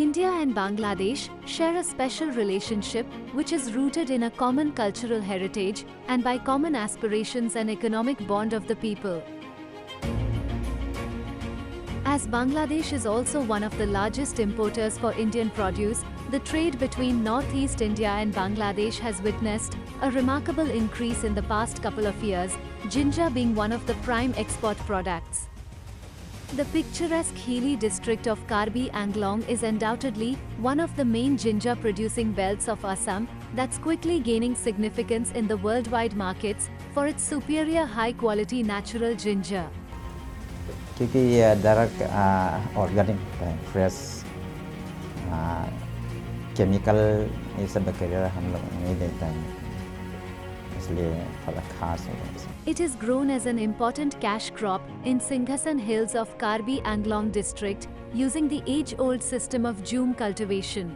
India and Bangladesh share a special relationship which is rooted in a common cultural heritage and by common aspirations and economic bond of the people. As Bangladesh is also one of the largest importers for Indian produce, the trade between Northeast India and Bangladesh has witnessed a remarkable increase in the past couple of years, ginger being one of the prime export products. The picturesque hilly district of Karbi Anglong is undoubtedly one of the main ginger-producing belts of Assam that's quickly gaining significance in the worldwide markets for its superior high-quality natural ginger. क्योंकि ये direct organic fresh chemical ये सब bacteria हम लोग नहीं देते हैं, इसलिए थोड़ा खास हो जाता है. It is grown as an important cash crop in Singhasan Hills of Karbi Anglong district using the age-old system of Jhum cultivation.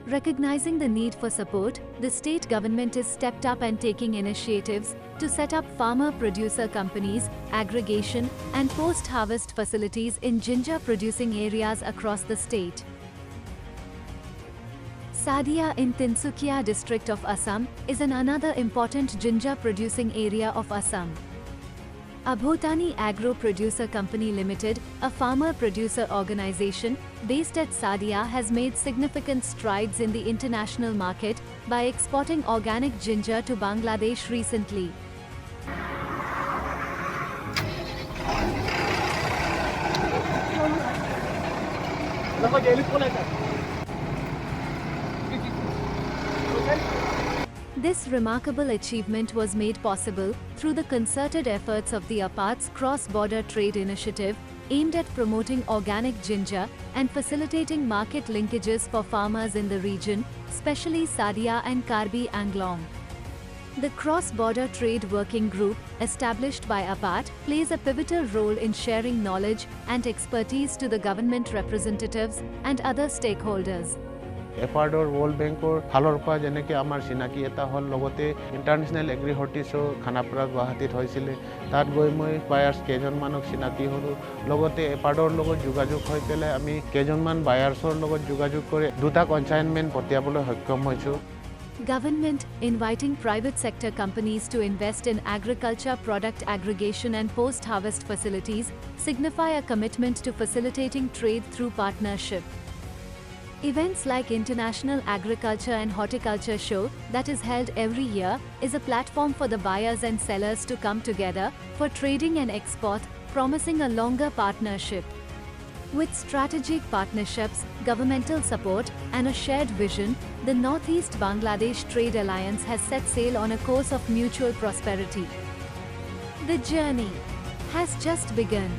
Recognizing the need for support, the state government is stepped up and taking initiatives to set up farmer-producer companies, aggregation and post-harvest facilities in ginger-producing areas across the state. Sadia in Tinsukia district of Assam is another important ginger-producing area of Assam. Abhotani Agro Producer Company Limited, a farmer-producer organization based at Sadia, has made significant strides in the international market by exporting organic ginger to Bangladesh recently. This remarkable achievement was made possible through the concerted efforts of the APAT's cross-border trade initiative aimed at promoting organic ginger and facilitating market linkages for farmers in the region, especially Sadia and Karbi Anglong. The cross-border trade working group, established by APAT, plays a pivotal role in sharing knowledge and expertise to the government representatives and other stakeholders. এফাৰ্ডৰ world বেংকৰ ফালৰ পৰা যেনেকৈ আমাৰ চিনাকি এটা হ'ল, লগতে international agri horti show' Khanapara গুৱাহাটীত হৈছিলে, তাত গৈ মই বায়াৰ্ছ কেইজনমানক চিনাকি হ'লোঁ, লগতে এফাৰ্ডৰ লগত যোগাযোগ হৈ পেলাই আমি কেইজনমান বায়াৰ্ছৰ লগত যোগাযোগ কৰি দুটা কনচাইনমেণ্ট পঠিয়াবলৈ সক্ষম হৈছোঁ. Government inviting private sector companies to invest in agriculture product aggregation and post-harvest facilities signify a commitment to facilitating trade through partnership. Events like International Agriculture and Horticulture Show that is held every year is a platform for the buyers and sellers to come together for trading and export, promising a longer partnership. With strategic partnerships, governmental support and a shared vision, the Northeast Bangladesh Trade Alliance has set sail on a course of mutual prosperity. The journey has just begun.